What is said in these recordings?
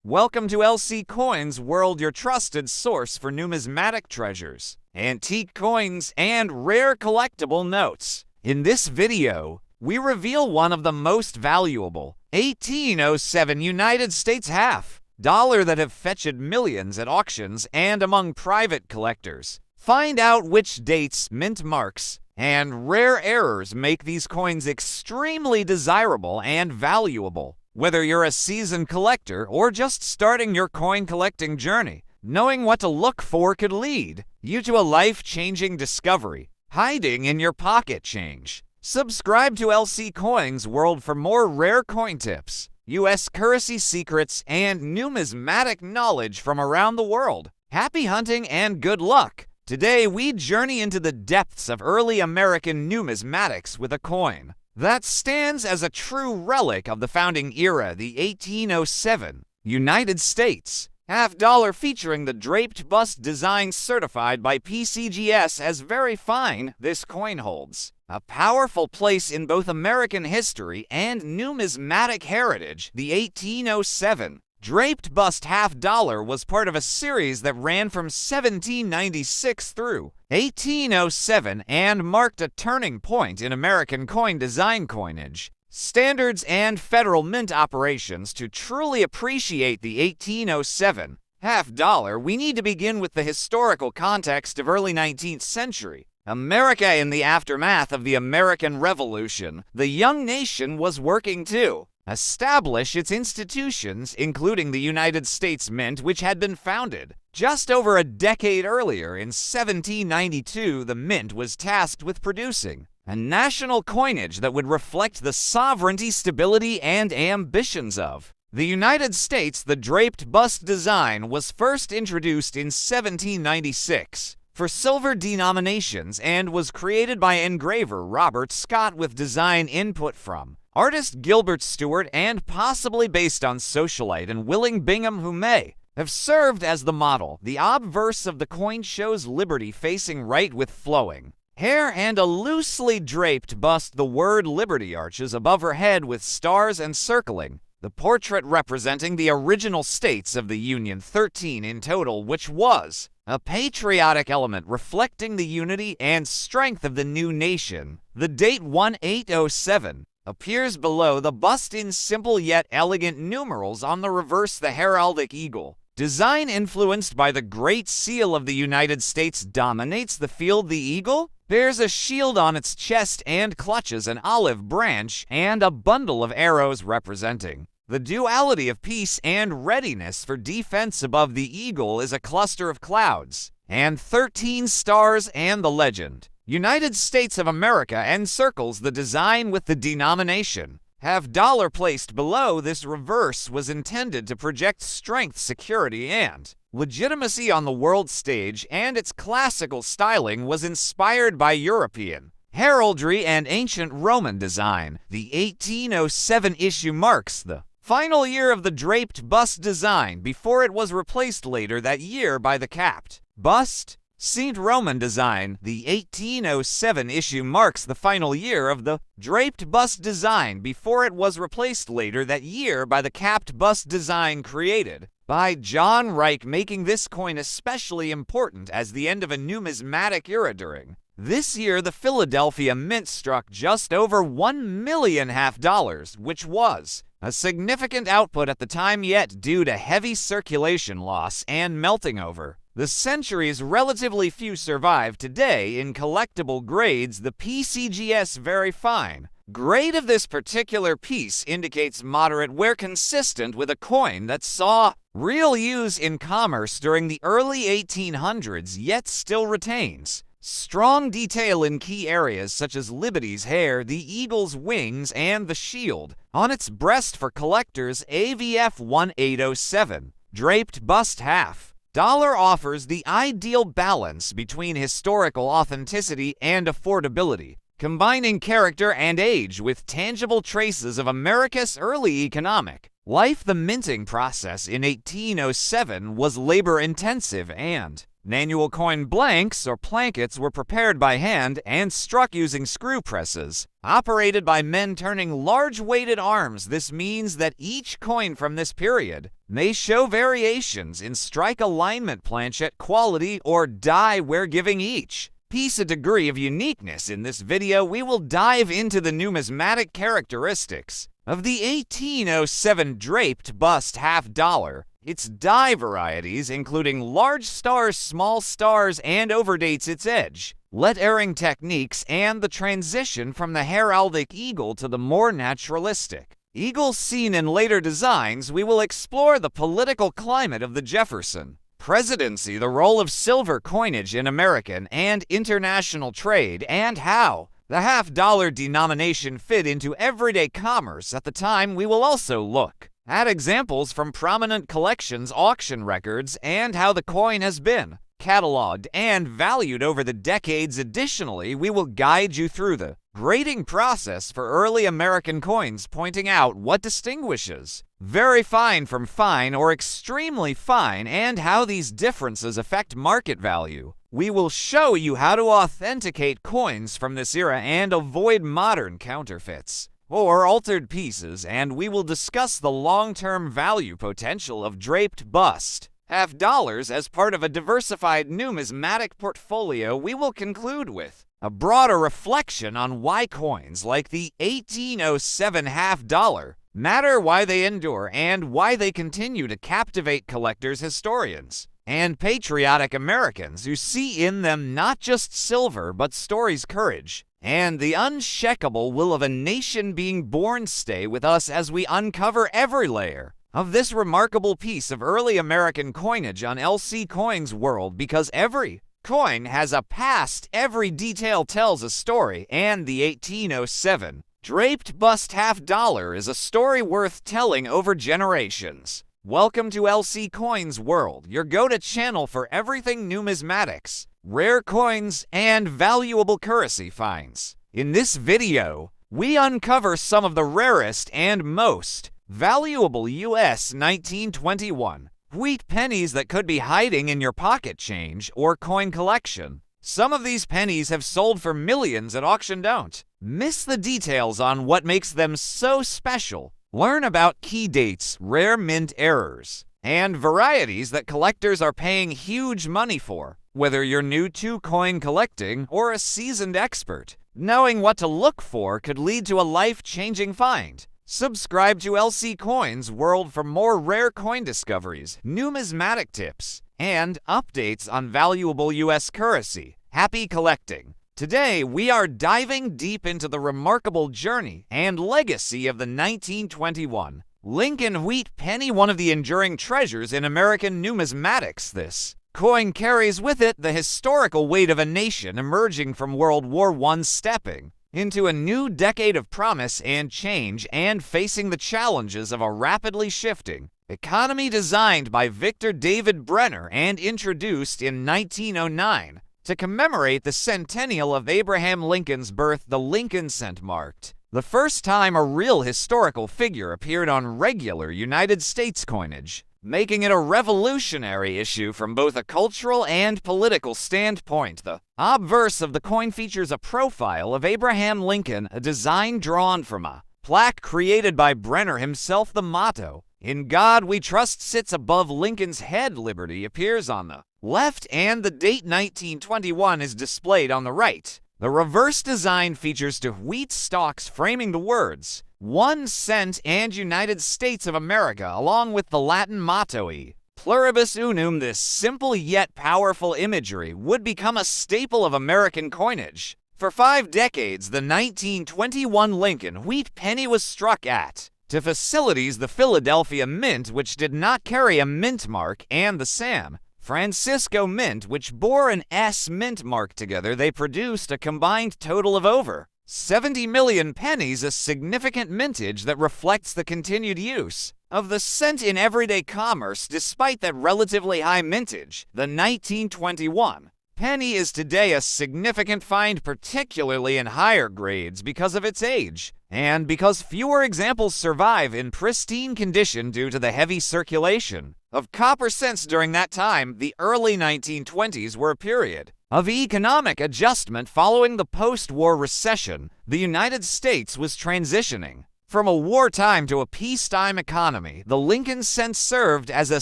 Welcome to LC Coins World, your trusted source for numismatic treasures, antique coins, and rare collectible notes. In this video, we reveal one of the most valuable 1807 United States half dollar that have fetched millions at auctions and among private collectors. Find out which dates, mint marks, and rare errors make these coins extremely desirable and valuable. Whether you're a seasoned collector or just starting your coin collecting journey, knowing what to look for could lead you to a life-changing discovery hiding in your pocket change. Subscribe to LC Coins World for more rare coin tips, U.S. currency secrets, and numismatic knowledge from around the world. Happy hunting and good luck! Today we journey into the depths of early American numismatics with a coin that stands as a true relic of the founding era, the 1807 United States half dollar, featuring the draped bust design certified by PCGS as very fine. This coin holds a powerful place in both American history and numismatic heritage. The 1807 draped bust half dollar was part of a series that ran from 1796 through 1807 and marked a turning point in American coin design, coinage standards, and federal mint operations. To truly appreciate the 1807 half dollar, we need to begin with the historical context of early 19th century America. In the aftermath of the American Revolution, the young nation was working to establish its institutions, including the United States Mint, which had been founded just over a decade earlier. In 1792, the Mint was tasked with producing a national coinage that would reflect the sovereignty, stability, and ambitions of the United States. The draped bust design was first introduced in 1796 for silver denominations and was created by engraver Robert Scott with design input from artist Gilbert Stuart, and possibly based on socialite and Willing Bingham, who may have served as the model. The obverse of the coin shows Liberty facing right with flowing hair and a loosely draped bust. The word Liberty arches above her head with stars encircling the portrait, representing the original states of the Union, 13 in total, which was a patriotic element reflecting the unity and strength of the new nation. The date 1807 appears below the bust in simple yet elegant numerals. On the reverse, the heraldic eagle design, influenced by the Great Seal of the United States, dominates the field. The eagle bears a shield on its chest and clutches an olive branch and a bundle of arrows representing the duality of peace and readiness for defense. Above the eagle is a cluster of clouds and 13 stars, and the legend United States of America encircles the design with the denomination half dollar placed below. This reverse was intended to project strength, security, and legitimacy on the world stage, and its classical styling was inspired by European heraldry and ancient Roman design. The 1807 issue marks the final year of the draped bust design before it was replaced later that year by the capped bust Saint Roman design. The 1807 issue marks the final year of the draped bust design before it was replaced later that year by the capped bust design created by John Reich, making this coin especially important as the end of a numismatic era. During this year, the Philadelphia Mint struck just over 1 million half dollars, which was a significant output at the time, yet due to heavy circulation loss and melting over the centuries, relatively few survive today. In collectible grades, the PCGS very fine grade of this particular piece indicates moderate wear, consistent with a coin that saw real use in commerce during the early 1800s, yet still retains strong detail in key areas such as Liberty's hair, the eagle's wings, and the shield on its breast. For collectors, AVF 1807 draped bust half dollar offers the ideal balance between historical authenticity and affordability, combining character and age with tangible traces of America's early economic life. The minting process in 1807 was labor-intensive and Manual coin blanks or plankets were prepared by hand and struck using screw presses, operated by men turning large weighted arms. This means that each coin from this period may show variations in strike alignment, planchet quality, or die where giving each piece a degree of uniqueness. In this video, we will dive into the numismatic characteristics of the 1807 draped bust half-dollar, its die varieties including large stars, small stars, and overdates its edge, lettering techniques, and the transition from the heraldic eagle to the more naturalistic eagle seen in later designs. We will explore the political climate of the Jefferson presidency, the role of silver coinage in American and international trade, and how the half-dollar denomination fit into everyday commerce at the time. We will also look at examples from prominent collections, auction records, and how the coin has been cataloged and valued over the decades. Additionally, we will guide you through the grading process for early American coins, pointing out what distinguishes very fine from fine or extremely fine and how these differences affect market value. We will show you how to authenticate coins from this era and avoid modern counterfeits or altered pieces, and we will discuss the long-term value potential of draped bust half-dollars as part of a diversified numismatic portfolio. We will conclude with a broader reflection on why coins like the 1807 half-dollar matter, why they endure, and why they continue to captivate collectors, historians, and patriotic Americans who see in them not just silver but stories, courage, and the unshakable will of a nation being born. Stay with us as we uncover every layer of this remarkable piece of early American coinage on LC Coins World, because every coin has a past, every detail tells a story, and the 1807 draped bust half-dollar is a story worth telling over generations. Welcome to LC Coins World, your go-to channel for everything numismatics, rare coins, and valuable currency finds. In this video, we uncover some of the rarest and most valuable U.S. 1921 wheat pennies that could be hiding in your pocket change or coin collection. Some of these pennies have sold for millions at auction. Don't miss the details on what makes them so special. Learn about key dates, rare mint errors, and varieties that collectors are paying huge money for. Whether you're new to coin collecting or a seasoned expert, knowing what to look for could lead to a life-changing find. Subscribe to LC Coins World for more rare coin discoveries, numismatic tips, and updates on valuable U.S. currency. Happy collecting! Today, we are diving deep into the remarkable journey and legacy of the 1921 Lincoln wheat penny, one of the enduring treasures in American numismatics. This coin carries with it the historical weight of a nation emerging from World War I, stepping into a new decade of promise and change, and facing the challenges of a rapidly shifting economy. Designed by Victor David Brenner and introduced in 1909 to commemorate the centennial of Abraham Lincoln's birth, the Lincoln cent marked the first time a real historical figure appeared on regular United States coinage, making it a revolutionary issue from both a cultural and political standpoint. The obverse of the coin features a profile of Abraham Lincoln, a design drawn from a plaque created by Brenner himself. The motto, "In God We Trust," sits above Lincoln's head. Liberty appears on the left, and the date 1921 is displayed on the right. The reverse design features two wheat stalks framing the words 1 cent and United States of America, along with the Latin motto E pluribus unum. This simple yet powerful imagery would become a staple of American coinage. For 5 decades, the 1921 Lincoln wheat penny was struck at to facilities the Philadelphia Mint, which did not carry a mint mark, and the San Francisco Mint, which bore an S mint mark. Together, they produced a combined total of over 70 million pennies, a significant mintage that reflects the continued use of the cent in everyday commerce. Despite that relatively high mintage, the 1921 penny is today a significant find, particularly in higher grades because of its age, and because fewer examples survive in pristine condition due to the heavy circulation of copper cents during that time. The early 1920s were a period of economic adjustment following the post-war recession. The United States was transitioning from a wartime to a peacetime economy. The Lincoln cent served as a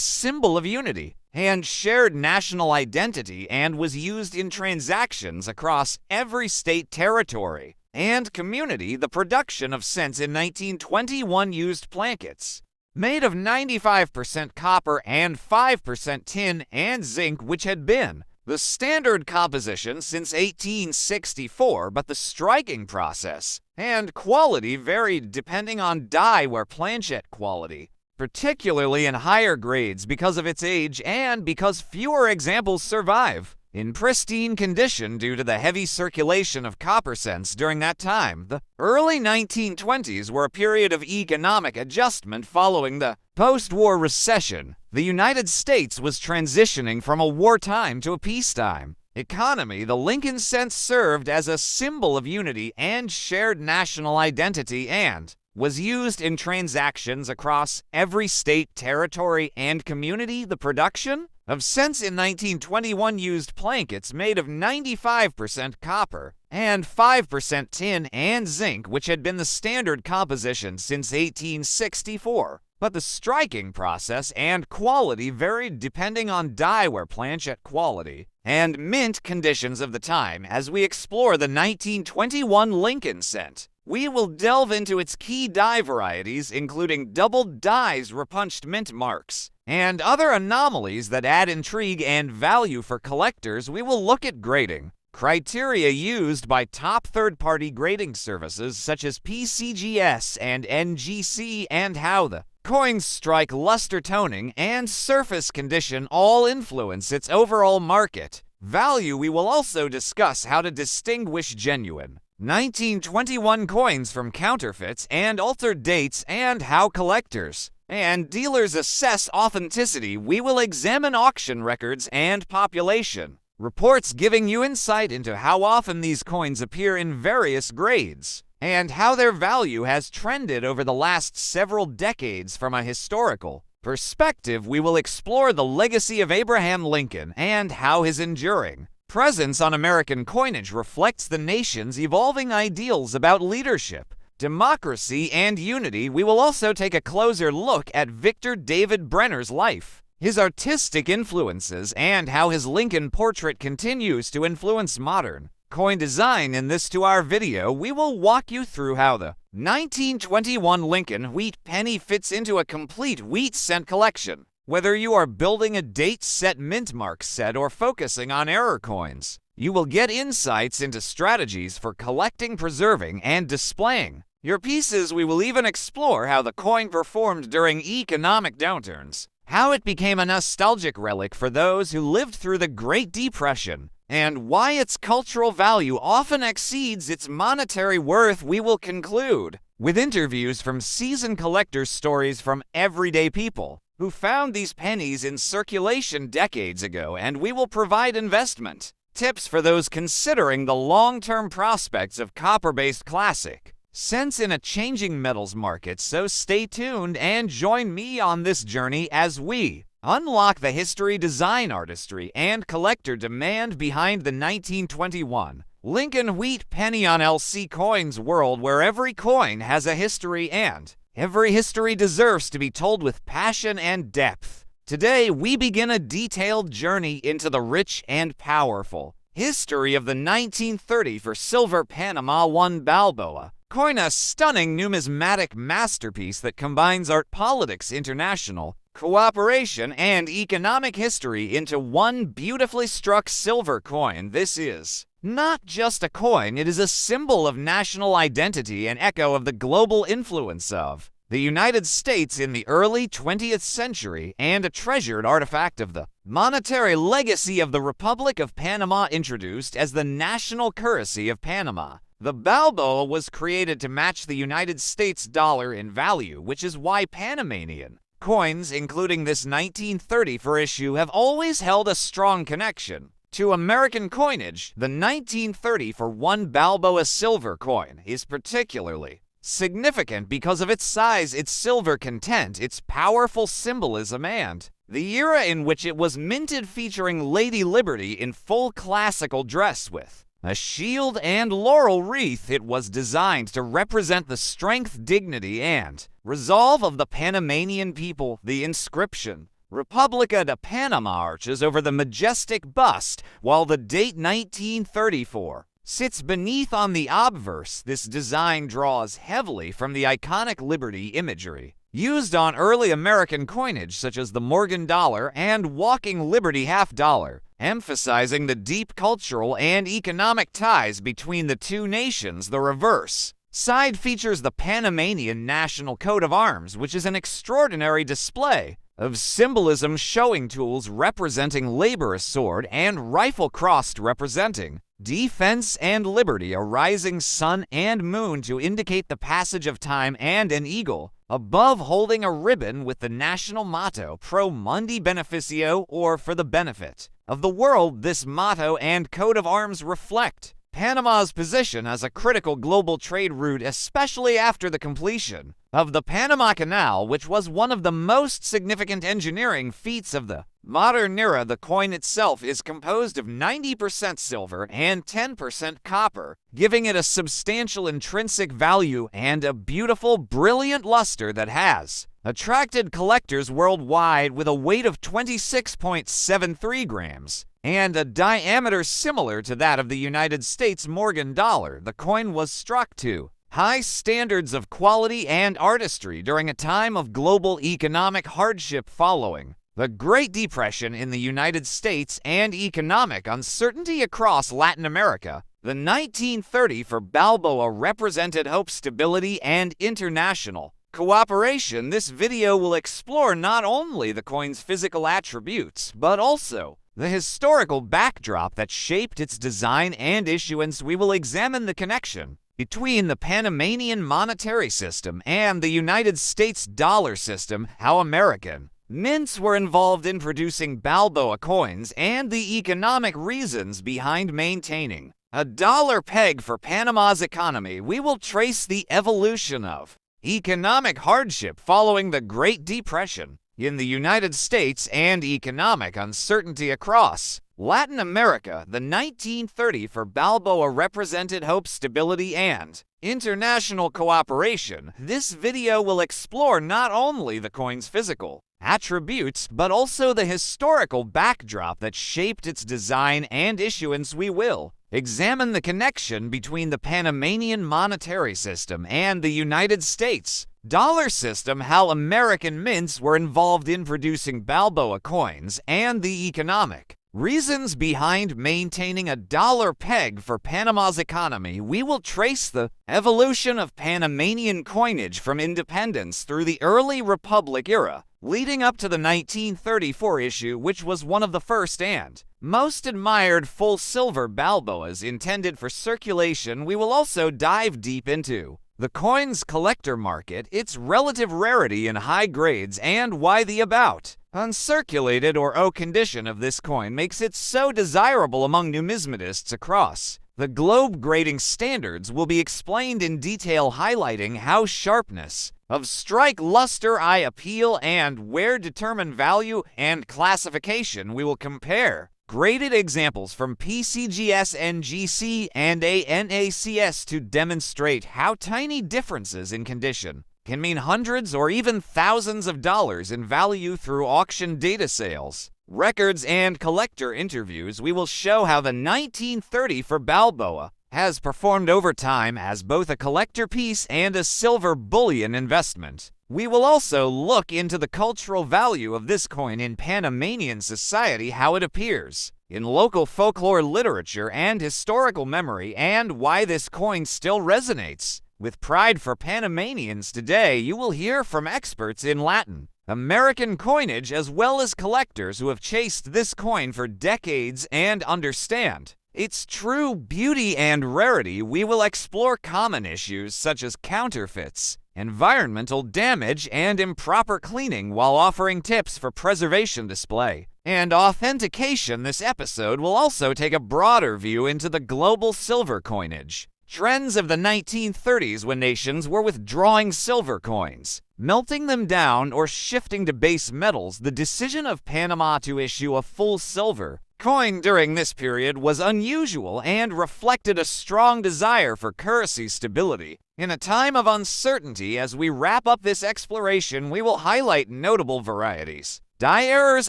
symbol of unity and shared national identity and was used in transactions across every state, territory, and community. The production of cents in 1921 used plankets made of 95% copper and 5% tin and zinc, which had been the standard composition since 1864, but the striking process and quality varied depending on die ware planchet quality, particularly in higher grades because of its age and because fewer examples survive in pristine condition due to the heavy circulation of copper cents during that time. The early 1920s were a period of economic adjustment following the post-war recession. The United States was transitioning from a wartime to a peacetime economy. The Lincoln cent served as a symbol of unity and shared national identity and was used in transactions across every state, territory, and community. The production of cents in 1921 used plankets made of 95% copper and 5% tin and zinc, which had been the standard composition since 1864. But the striking process and quality varied depending on die ware planchet quality and mint conditions of the time. As we explore the 1921 Lincoln cent, we will delve into its key die varieties, including doubled dies, repunched mint marks, and other anomalies that add intrigue and value for collectors. We will look at grading criteria used by top third-party grading services such as PCGS and NGC, and how the coins strike, luster, toning, and surface condition all influence its overall market value. We will also discuss how to distinguish genuine 1921 coins from counterfeits and altered dates, and how collectors and dealers assess authenticity. We will examine auction records and population reports, giving you insight into how often these coins appear in various grades and how their value has trended over the last several decades. From a historical perspective, we will explore the legacy of Abraham Lincoln and how his enduring presence on American coinage reflects the nation's evolving ideals about leadership, democracy, and unity. We will also take a closer look at Victor David Brenner's life, his artistic influences, and how his Lincoln portrait continues to influence modern coin design. In this 2-hour video, we will walk you through how the 1921 Lincoln wheat penny fits into a complete wheat cent collection. Whether you are building a date set, mint mark set, or focusing on error coins, you will get insights into strategies for collecting, preserving, and displaying your pieces. We will even explore how the coin performed during economic downturns, how it became a nostalgic relic for those who lived through the Great Depression, and why its cultural value often exceeds its monetary worth. We will conclude with interviews from seasoned collectors, stories from everyday people who found these pennies in circulation decades ago, and we will provide investment tips for those considering the long-term prospects of copper-based classic cents in a changing metals market. So stay tuned and join me on this journey as we unlock the history, design, artistry, and collector demand behind the 1921 Lincoln wheat penny on LC Coins World, where every coin has a history and every history deserves to be told with passion and depth. Today, we begin a detailed journey into the rich and powerful history of the 1934 silver Panama One Balboa coin, a stunning numismatic masterpiece that combines art, politics, international cooperation, and economic history into one beautifully struck silver coin. This is not just a coin, it is a symbol of national identity and echo of the global influence of the United States in the early 20th century, and a treasured artifact of the monetary legacy of the Republic of Panama. Introduced as the national currency of Panama, the Balboa was created to match the United States dollar in value, which is why Panamanian coins, including this 1934 issue, have always held a strong connection To American coinage, the 1930 for one Balboa silver coin is particularly significant because of its size, its silver content, its powerful symbolism, and the era in which it was minted, featuring Lady Liberty in full classical dress with a shield and laurel wreath. It was designed to represent the strength, dignity, and resolve of the Panamanian people. The inscription, República de Panama, arches over the majestic bust, while the date 1934 sits beneath on the obverse. This design draws heavily from the iconic Liberty imagery used on early American coinage such as the Morgan dollar and Walking Liberty half dollar, emphasizing the deep cultural and economic ties between the two nations. The reverse side features the Panamanian national coat of arms, which is an extraordinary display of symbolism, showing tools representing labor, a sword and rifle crossed representing defense and liberty, a rising sun and moon to indicate the passage of time, and an eagle above holding a ribbon with the national motto Pro Mundi Beneficio, or for the benefit of the world. This motto and coat of arms reflect Panama's position as a critical global trade route, especially after the completion of the Panama Canal, which was one of the most significant engineering feats of the modern era. The coin itself is composed of 90% silver and 10% copper, giving it a substantial intrinsic value and a beautiful, brilliant luster that has attracted collectors worldwide. With a weight of 26.73 grams and a diameter similar to that of the United States Morgan dollar, the coin was struck to high standards of quality and artistry during a time of global economic hardship following the Great Depression in the United States and economic uncertainty across Latin America. The 1930 for Balboa represented hope, stability, and international cooperation. This video will explore not only the coin's physical attributes, but also the historical backdrop that shaped its design and issuance. We will examine the connection between the Panamanian monetary system and the United States dollar system, how American mints were involved in producing Balboa coins, and the economic reasons behind maintaining a dollar peg for Panama's economy. We will trace the evolution of economic hardship following the Great Depression in the United States and economic uncertainty across Latin America. The 1930 for Balboa represented hope, stability, and international cooperation. This video will explore not only the coin's physical attributes, but also the historical backdrop that shaped its design and issuance. We will examine the connection between the Panamanian monetary system and the United States dollar system, how American mints were involved in producing Balboa coins, and the economic reasons behind maintaining a dollar peg for Panama's economy. We will trace the evolution of Panamanian coinage from independence through the early Republic era, leading up to the 1934 issue, which was one of the first and most admired full silver Balboas intended for circulation. We will also dive deep into the coin's collector market, its relative rarity in high grades, and why the about uncirculated or O condition of this coin makes it so desirable among numismatists across the globe. Grading standards will be explained in detail, highlighting how sharpness of strike, luster, eye appeal, and where determine value and classification. We will compare graded examples from PCGS, NGC, and ANACS to demonstrate how tiny differences in condition can mean hundreds or even thousands of dollars in value through auction data, sales records, and collector interviews. We will show how the 1930 for Balboa has performed over time as both a collector piece and a silver bullion investment. We will also look into the cultural value of this coin in Panamanian society, how it appears in local folklore, literature, and historical memory, and why this coin still resonates with pride for Panamanians today. You will hear from experts in Latin American coinage as well as collectors who have chased this coin for decades and understand its true beauty and rarity. We will explore common issues such as counterfeits, environmental damage, and improper cleaning, while offering tips for preservation, display, and authentication, this episode will also take a broader view into the global silver coinage. Trends of the 1930s when nations were withdrawing silver coins, melting them down, or shifting to base metals. The decision of Panama to issue a full silver coin during this period was unusual and reflected a strong desire for currency stability. In a time of uncertainty, as we wrap up this exploration, we will highlight notable varieties, die errors,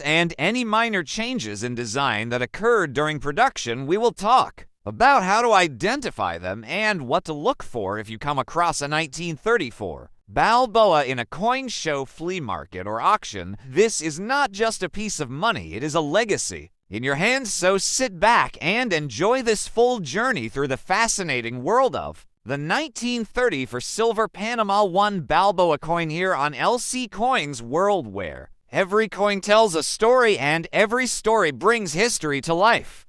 and any minor changes in design that occurred during production. We will talk about how to identify them and what to look for if you come across a 1934 Balboa in a coin show, flea market, or auction. This is not just a piece of money, it is a legacy in your hands, so sit back and enjoy this full journey through the fascinating world of the 1930 for silver Panama One Balboa coin here on LC Coins World, where every coin tells a story and every story brings history to life.